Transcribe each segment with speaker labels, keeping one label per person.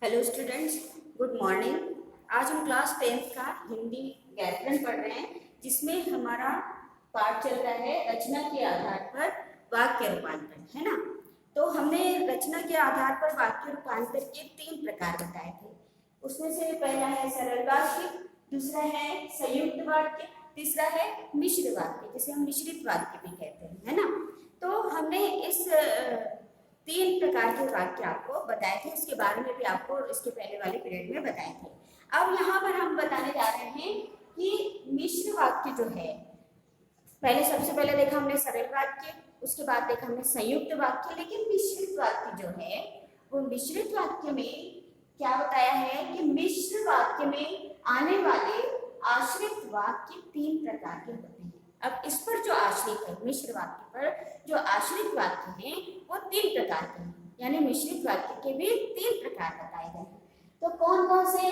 Speaker 1: Hello students, good morning. आज हम class 10th का हिंदी व्याकरण पढ़ रहे हैं, जिसमें हमारा पाठ चल रहा है रचना के आधार पर वाक्य रूपांतर, है ना। तो हमने रचना के आधार पर वाक्य रूपांतर के 3 प्रकार बताए थे। उसमें से पहला है सरल वाक्य, दूसरा है संयुक्त वाक्य, तीसरा है मिश्र वाक्य, जिसे हम मिश्रित वाक्य भी कहते हैं, है ना। तो हमने इस 3 प्रकार के वाक्य आपको बताए थे, इसके बारे में भी आपको इसके पहले वाले पीरियड में बताए थे। अब यहाँ पर हम बताने जा रहे हैं कि मिश्र वाक्य जो है, सबसे पहले देखा हमने सरल वाक्य, उसके बाद देखा हमने संयुक्त वाक्य, लेकिन मिश्रित वाक्य जो है वो मिश्रित वाक्य में क्या बताया है कि मिश्र वाक्य में आने वाले आश्रित वाक्य 3 प्रकार के होते हैं। अब इस पर जो आश्रित है, मिश्र वाक्य पर जो आश्रित वाक्य हैं वो 3 प्रकार के हैं, यानी मिश्रित वाक्य के भी 3 प्रकार बताए गए हैं। तो कौन कौन से,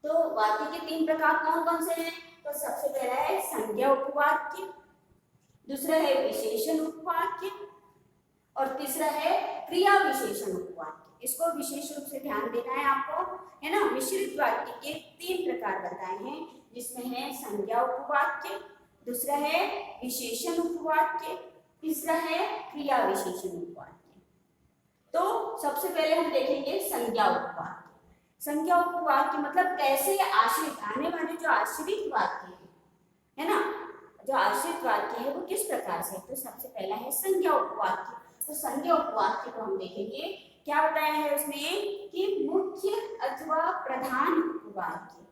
Speaker 1: तो वाक्य के 3 प्रकार कौन कौन से हैं? तो सबसे पहला है संज्ञा उपवाक्य, दूसरा है विशेषण उपवाक्य और तीसरा है क्रिया विशेषण उपवाक्य। इसको विशेष रूप से ध्यान देना है आपको, है ना। मिश्रित वाक्य के 3 प्रकार बताए हैं, जिसमें है संज्ञा उपवाक्य, दूसरा है विशेषण उपवाक्य, तीसरा है क्रिया विशेषण उपवाक्य। तो सबसे पहले हम देखेंगे संज्ञा उपवाक्य। संज्ञा उपवाक्य मतलब कैसे आश्रित, आने वाले जो आश्रित वाक्य है ना, जो आश्रित वाक्य है वो किस प्रकार से। तो सबसे पहला है संज्ञा उपवाक्य। तो संज्ञा उपवाक्य को हम देखेंगे, क्या बताया है उसमें कि मुख्य अथवा प्रधान उपवाक्य,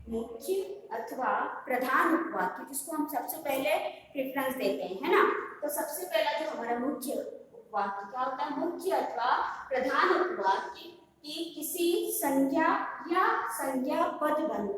Speaker 1: मुख्य अथवा प्रधान उपवाक्य, जिसको हम सबसे पहले प्रेफरेंस देते हैं, है ना। तो सबसे पहला जो हमारा मुख्य उपवाक्य क्या होता है, मुख्य अथवा प्रधान उपवाक्य कि किसी संज्ञा या संज्ञा पद बंध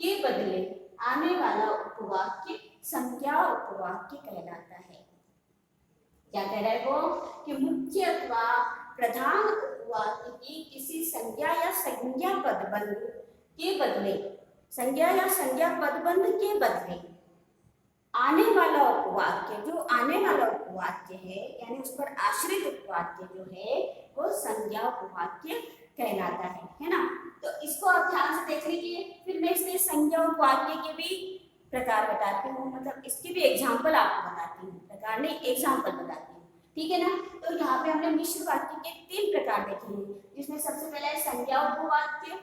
Speaker 1: के बदले आने वाला उपवाक्य संज्ञा उपवाक्य कहलाता है। क्या कह रहा है वो कि मुख्य अथवा प्रधान उपवाक्य की किसी संज्ञा या संज्ञा पदबंध के बदले, संज्ञा या संज्ञा पदबंध के बदले आने वाला उपवाक्य, जो आने वाला उपवाक्य है यानी उस पर आश्रित उपवाक्य जो है वो संज्ञा उपवाक्य कहलाता है ना। तो इसको आप ध्यान से देख लीजिए। फिर मैं इसमें संज्ञा उपवाक्य के भी प्रकार बताती हूँ, मतलब इसके भी एग्जाम्पल आपको बताती हूँ, प्रकार नहीं एग्जाम्पल बताती हूँ, ठीक है ना। तो यहाँ पे हमने मिश्र वाक्य के 3 प्रकार देखे हैं, जिसमें सबसे पहला है संज्ञा उपवाक्य,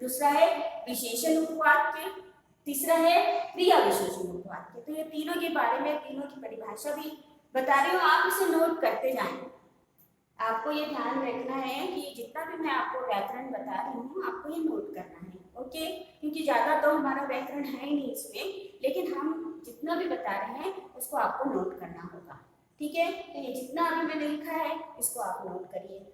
Speaker 1: दूसरा है विशेषण उपवाक्य, तीसरा है क्रिया विशेषण उपवाक्य। तो ये तीनों के बारे में, तीनों की परिभाषा भी बता रही हूँ, आप इसे नोट करते जाएं। आपको ये ध्यान रखना है कि जितना भी मैं आपको व्याकरण बता रही हूँ आपको ये नोट करना है, ओके। क्योंकि ज़्यादा तो हमारा व्याकरण है ही नहीं इसमें, लेकिन हम जितना भी बता रहे हैं उसको आपको नोट करना होगा, ठीक है। तो ये जितना अभी मैंने लिखा है इसको आप नोट करिए।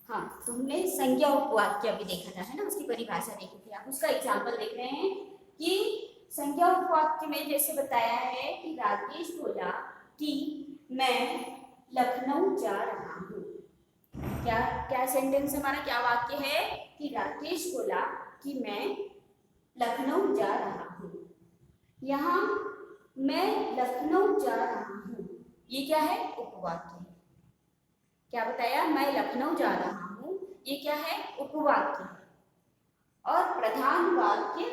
Speaker 1: हाँ, तो हमने संज्ञा उपवाक्य अभी देखा था, है ना, उसकी परिभाषा देखी थी। आप उसका एग्जाम्पल देख रहे हैं कि संज्ञा उपवाक्य में जैसे बताया है कि राकेश बोला कि मैं लखनऊ जा रहा हूँ। क्या क्या सेंटेंस हमारा, क्या वाक्य है कि राकेश बोला कि मैं लखनऊ जा रहा हूँ। यहाँ मैं लखनऊ जा रहा हूँ, ये क्या है, उपवाक्य है। क्या बताया, मैं लखनऊ जा रहा हूँ, ये क्या है, उपवाक्य है। और प्रधान वाक्य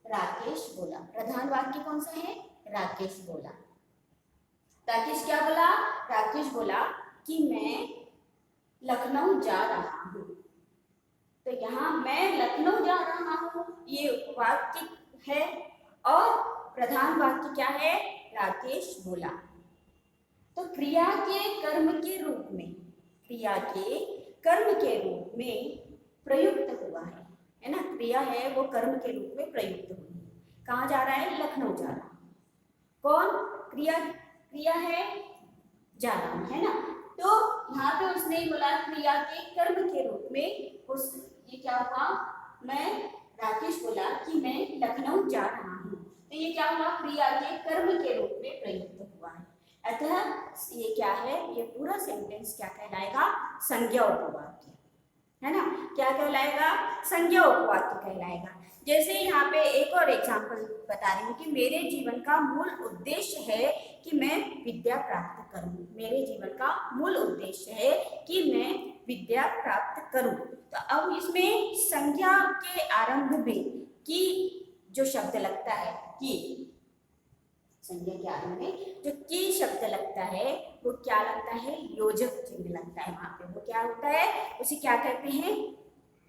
Speaker 1: राकेश बोला, प्रधान वाक्य कौन सा है, राकेश बोला। राकेश क्या बोला, राकेश बोला कि मैं लखनऊ जा रहा हूँ। तो यहाँ मैं लखनऊ जा रहा हूँ ये उपवाक्य है और प्रधान वाक्य क्या है, राकेश बोला। तो क्रिया के कर्म के रूप में, क्रिया के कर्म के रूप में प्रयुक्त हुआ है ना। क्रिया है वो कर्म के रूप में प्रयुक्त हुई है। कहाँ जा रहा है? लखनऊ जा रहा है। कौन? क्रिया, क्रिया है जा रहा हूं, है ना। तो यहाँ पे उसने बोला क्रिया के कर्म के रूप में, उस ये क्या हुआ, मैं राकेश बोला कि मैं लखनऊ जा रहा हूँ, तो ये क्या हुआ? क्रिया के कर्म के रूप में प्रयुक्त हुआ है। अतः ये क्या है? ये पूरा सेंटेंस क्या कहलाएगा? संज्ञा उपवाक्य, है ना। क्या कहलाएगा? संज्ञा उपवाक्य कहलाएगा। जैसे यहाँ पे एक और एग्जाम्पल बता रही हूँ कि मेरे जीवन का मूल उद्देश्य है कि मैं विद्या प्राप्त करूँ। मेरे जीवन का मूल उद्देश्य है कि मैं विद्या प्राप्त करूँ। तो अब इसमें संज्ञा के आरंभ में की जो शब्द लगता है, की, संज्ञा के आरंभ में जो की शब्द लगता है वो क्या लगता है? योजक चिन्ह लगता है वहां पे। वो क्या होता है? उसे क्या कहते हैं?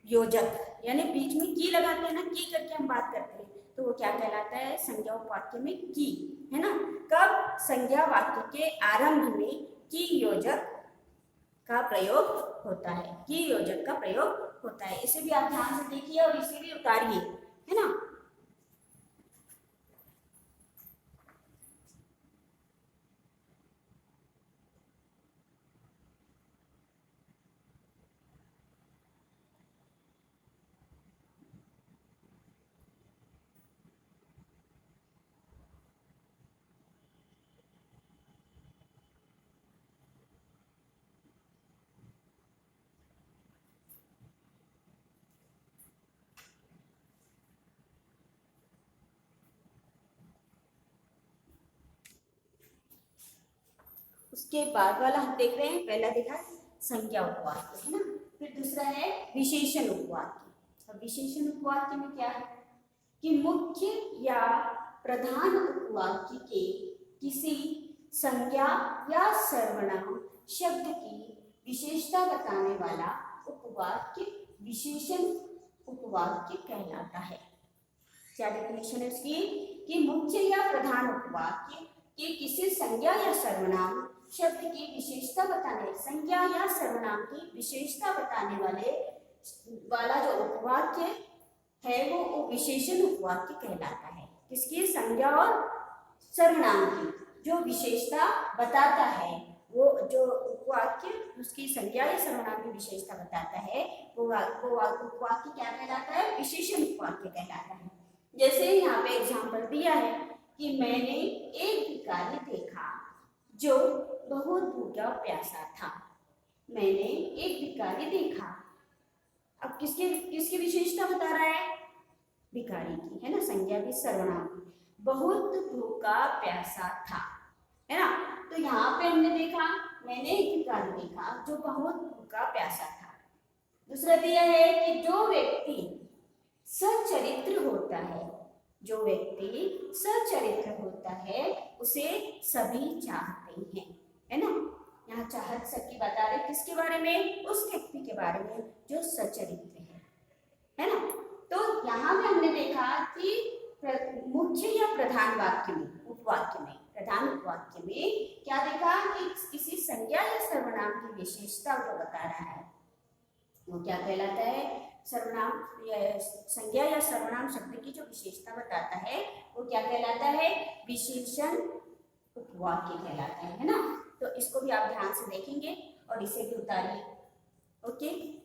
Speaker 1: योजक। यानी बीच में की लगाते हैं ना, की करके हम बात करते हैं, तो वो क्या कहलाता है? संज्ञा उपवाक्य में की, है ना। कब? संज्ञा वाक्य के आरंभ में की योजक का प्रयोग होता है, की योजक का प्रयोग होता है। इसे भी आप ध्यान से देखिए और इसे भी उतारिए, है ना। उसके बाद वाला हम देख रहे हैं, पहला देखा संज्ञा उपवाक्य, है ना। फिर दूसरा है विशेषण उपवाक्य। अब विशेषण उपवाक्य में क्या है कि मुख्य या प्रधान उपवाक्य के किसी संज्ञा या सर्वनाम शब्द की विशेषता बताने वाला उपवाक्य विशेषण उपवाक्य कहलाता है। क्या डेफिनेशन है उसकी? कि मुख्य या प्रधान उपवाक्य के किसी संज्ञा या सर्वनाम शब्द की विशेषता बताने, संज्ञा या सर्वनाम की विशेषता बताने वाला जो उपवाक्य है वो विशेषण उपवाक्य कहलाता है। किसकी? संज्ञा और सर्वनाम की जो विशेषता बताता है, वो जो उपवाक्य उसकी संज्ञा या सर्वनाम की विशेषता बताता है, वो उपवाक्य क्या कहलाता है? विशेषण उपवाक्य कहलाता है। जैसे यहाँ पे एग्जाम्पल दिया है कि मैंने एक भिखारी देखा जो बहुत भूखा प्यासा था। मैंने एक भिखारी देखा, अब किसकी किसकी विशेषता बता रहा है? भिखारी की, है ना। संज्ञा भी सर्वनाम की। बहुत भूखा प्यासा था, है ना। तो यहाँ पे हमने देखा मैंने एक भिखारी देखा जो बहुत भूखा प्यासा था। दूसरा दिया है कि जो व्यक्ति सच्चरित्र होता है, जो व्यक्ति सच्चरित्र होता है उसे सभी चाहते हैं, है ना। यहाँ चाहत सबकी बता रहे किसके बारे में? उस व्यक्ति के बारे में जो सच्चरित्र है ना। तो यहाँ में हमने देखा कि मुख्य या प्रधान वाक्य में, उपवाक्य में, प्रधान उपवाक्य में क्या देखा कि किसी संज्ञा या सर्वनाम की विशेषता को बता रहा है, वो क्या कहलाता है? सर्वनाम, संज्ञा या सर्वनाम शब्द की जो विशेषता बताता है वो क्या कहलाता है? विशेषण उपवाक्य कहलाता है ना। तो इसको भी आप ध्यान से देखेंगे और इसे भी उतारिए। ओके,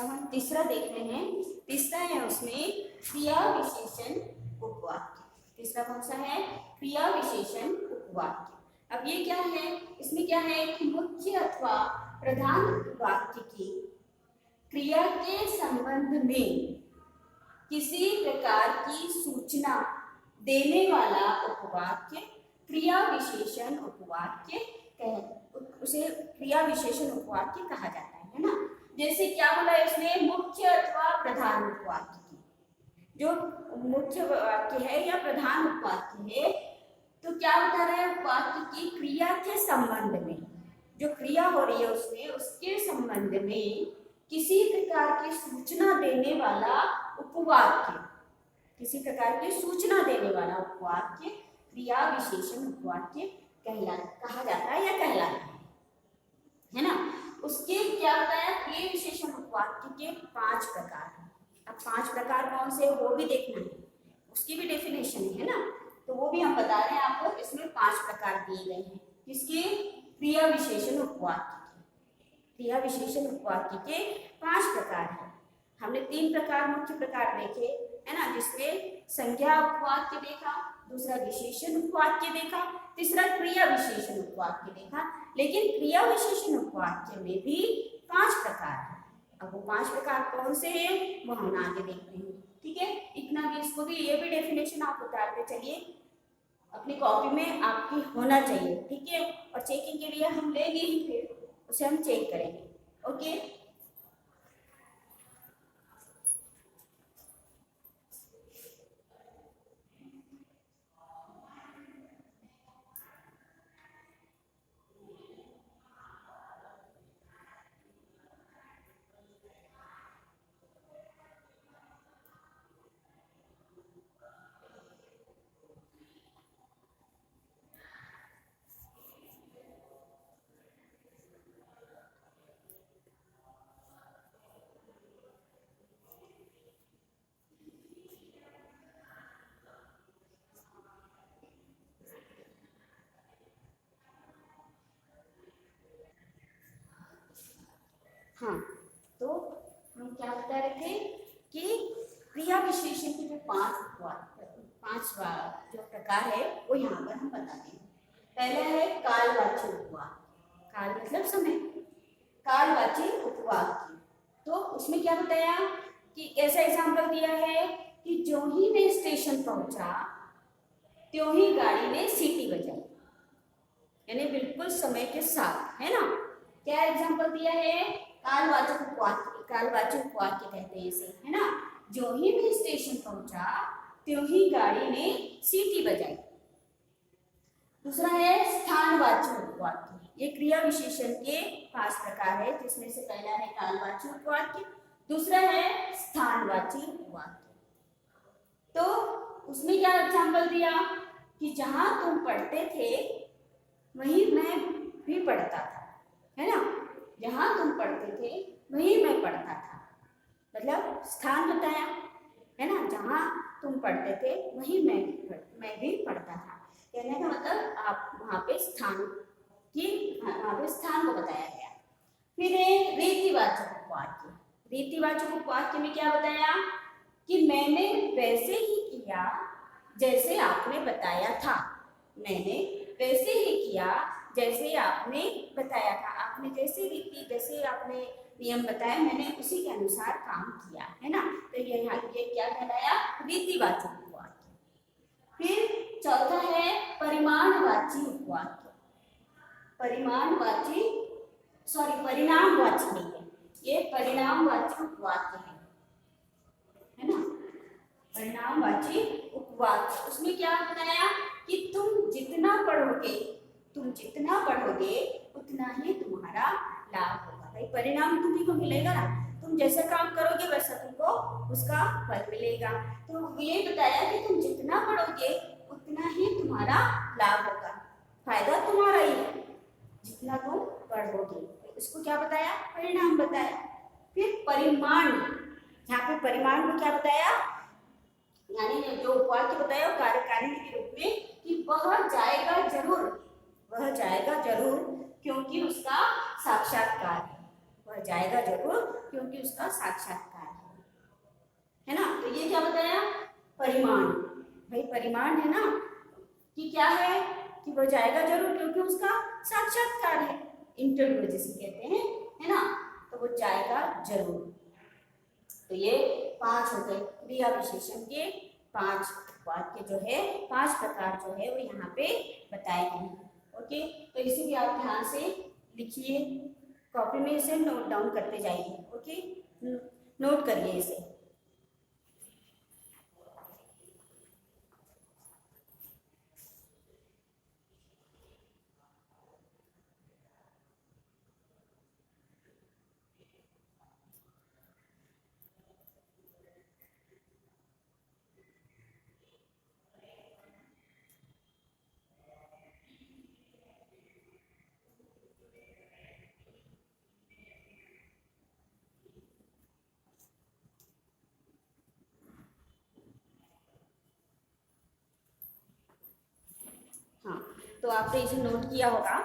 Speaker 1: अब हम तीसरा देख रहे हैं। तीसरा है उसमें क्रिया विशेषण उपवाक्य। तीसरा कौन सा है? क्रिया विशेषण उपवाक्य। अब ये क्या है? इसमें क्या है कि मुख्य अथवा प्रधान वाक्य की क्रिया के संबंध में किसी प्रकार की सूचना देने वाला उपवाक्य क्रिया विशेषण उपवाक्य उसे क्रिया विशेषण उपवाक्य कहा जाता है ना। जैसे क्या बोला है इसमें? मुख्य अथवा प्रधान उपवाक्य की। जो मुख्य वाक्य है या प्रधान उपवाक्य है, तो क्या बता रहा है? वाक्य की क्रिया के संबंध में, जो क्रिया हो रही है उसमें, उसके संबंध में किसी प्रकार की सूचना देने वाला उपवाक्य, किसी प्रकार की सूचना देने वाला उपवाक्य क्रिया विशेषण उपवाक्य कहा जाता है या कहलाता है ना। उसके क्या बताया? क्रिया विशेषण उपवाक्य के 5 प्रकार हैं। अब 5 प्रकार कौन से वो भी देखना है, उसकी भी डेफिनेशन है ना, तो वो भी हम बता रहे हैं आपको। इसमें 5 प्रकार दिए गए हैं किसके? क्रिया विशेषण उपवाक्य के। क्रिया विशेषण उपवाक्य के 5 प्रकार हैं। हमने 3 प्रकार मुख्य प्रकार देखे है ना, जिसमें संज्ञा उपवाक्य देखा, दूसरा विशेषण उपवाक्य देखा, तीसरा क्रिया विशेषण उपवाक्य देखा। लेकिन क्रिया विशेषण उपवाक्य में भी 5 प्रकार हैं। अब वो 5 प्रकार कौन से हैं वो हम आगे देखते हैं। ठीक है, इतना भी, इसको भी, ये भी डेफिनेशन आप उतारते चलिए, अपनी कॉपी में आपकी होना चाहिए। ठीक है, और चेकिंग के लिए हम लेंगे ही, फिर उसे हम चेक करेंगे। ओके, हाँ, तो हम क्या बता रहे थे कि क्रिया विशेषण के जो 5 जो प्रकार है वो यहाँ पर हम बताते हैं। पहला है कालवाची उपवाक्य। काल मतलब समय, कालवाची उपवाक्य। तो उसमें क्या बताया कि ऐसा एग्जाम्पल दिया है कि जो ही मैं स्टेशन पहुंचा त्यों ही गाड़ी ने सीटी बजाई, यानी बिल्कुल समय के साथ, है ना। क्या एग्जाम्पल दिया है? कालवाचक उपवाक्य। कालवाचक उपवाक्य कहते हैं इसे, है ना। जो ही मैं स्टेशन पहुंचा त्यों ही गाड़ी ने सीटी बजाई। दूसरा है स्थानवाची उपवाक्य। ये क्रिया विशेषण के 5 प्रकार है, जिसमें से पहला है कालवाची उपवाक्य, दूसरा है स्थानवाची उपवाक्य। तो उसमें क्या एग्जाम्पल दिया कि जहां तुम पढ़ते थे वहीं मैं भी पढ़ता था, है ना। जहां तुम पढ़ते थे वहीं मैं पढ़ता था, मतलब स्थान बताया, है ना। जहां तुम पढ़ते थे वहीं मैं भी पढ़ता था। कहने का मतलब आप वहां पे स्थान को बताया गया। फिर है रीतिवाचक उपवाक्य। रीतिवाचक उपवाक्य में क्या बताया कि मैंने वैसे ही किया जैसे आपने बताया था। मैंने वैसे ही किया जैसे आपने बताया था। आपने जैसे रीति, जैसे आपने नियम बताया, मैंने उसी के अनुसार काम किया, है ना। तो ये क्या कहलाया? रीतिवाचक उपवाक्य। फिर चौथा है परिमाणवाची उपवाक्य। परिणामवाची नहीं है, ये परिणामवाची उपवाक्य है ना। परिणामवाची उपवाक्य, उसमें क्या बताया कि तुम जितना पढ़ोगे उतना ही तुम्हारा लाभ होगा। भाई परिणाम तुम्ही को मिलेगा ना, तुम जैसा काम करोगे वैसा तुमको उसका फल मिलेगा। तो ये बताया कि तुम जितना पढ़ोगे उतना ही तुम्हारा लाभ होगा, फायदा तुम्हारा ही है जितना तुम पढ़ोगे। इसको क्या बताया? परिणाम बताया। फिर परिमाण, यहाँ पे परिमाण को क्या बताया? यानी जो उपवाक्य बताया वो कार्यकारिणी के रूप में कि वह जाएगा जरूर क्योंकि उसका साक्षात्कार है। वह वह जाएगा जरूर क्योंकि उसका साक्षात्कार है ना। तो ये क्या बताया, परिमाण। भाई परिमाण है ना कि क्या है कि वो जाएगा जरूर क्योंकि उसका साक्षात्कार है, इंटरव्यू जिसे कहते हैं, है ना। तो वो जाएगा जरूर। तो ये 5 हो गए क्रिया विशेषण के 5 वाक्य जो है, 5 प्रकार जो है वो यहाँ पे बताए गए हैं। ओके, तो इसे भी आप ध्यान से लिखिए, कॉपी में इसे नोट डाउन करते जाइए। ओके, नोट करिए इसे। हाँ, तो आपने इसे नोट किया होगा।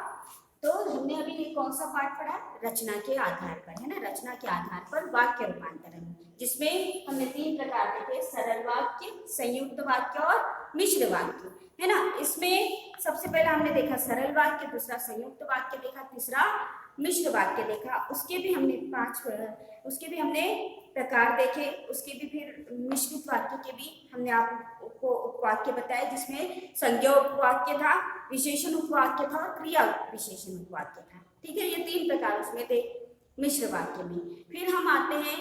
Speaker 1: तो हमने अभी ये कौन सा पाठ पढ़ा, रचना के आधार पर, है ना। रचना के आधार पर वाक्य रूपांतरण, जिसमें हमने 3 प्रकार देखे, सरल वाक्य, संयुक्त वाक्य और मिश्र वाक्य, है ना। इसमें सबसे पहले हमने देखा सरल वाक्य, दूसरा संयुक्त वाक्य देखा, तीसरा मिश्र वाक्य देखा। उसके भी हमने प्रकार देखे, उसके भी फिर मिश्रित वाक्य के भी हमने आपको उपवाक्य बताए, जिसमें संज्ञा उपवाक्य था, विशेषण उपवाक्य था और क्रिया विशेषण उपवाक्य था। ठीक है, ये 3 प्रकार उसमें थे मिश्र वाक्य में। फिर हम आते हैं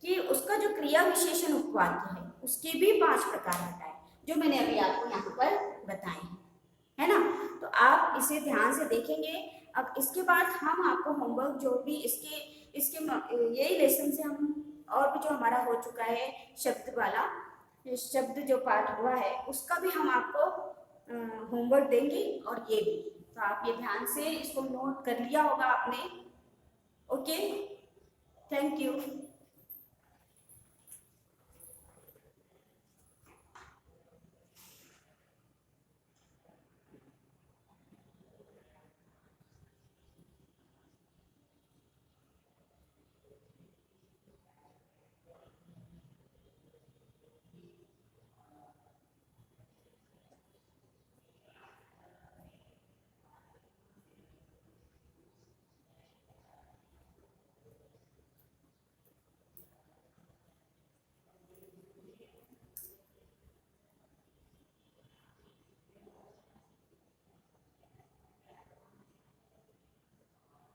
Speaker 1: कि उसका जो क्रिया विशेषण उपवाक्य है उसके भी 5 प्रकार बताए, जो मैंने अभी आपको यहाँ पर बताए हैं, है ना। तो आप इसे ध्यान से देखेंगे। अब इसके बाद हम आपको होमवर्क जो भी इसके यही लेसन से हम और भी जो हमारा हो चुका है शब्द वाला, शब्द जो पाठ हुआ है उसका भी हम आपको होमवर्क देंगे, और ये भी। तो आप ये ध्यान से इसको नोट कर लिया होगा आपने। Okay, thank you.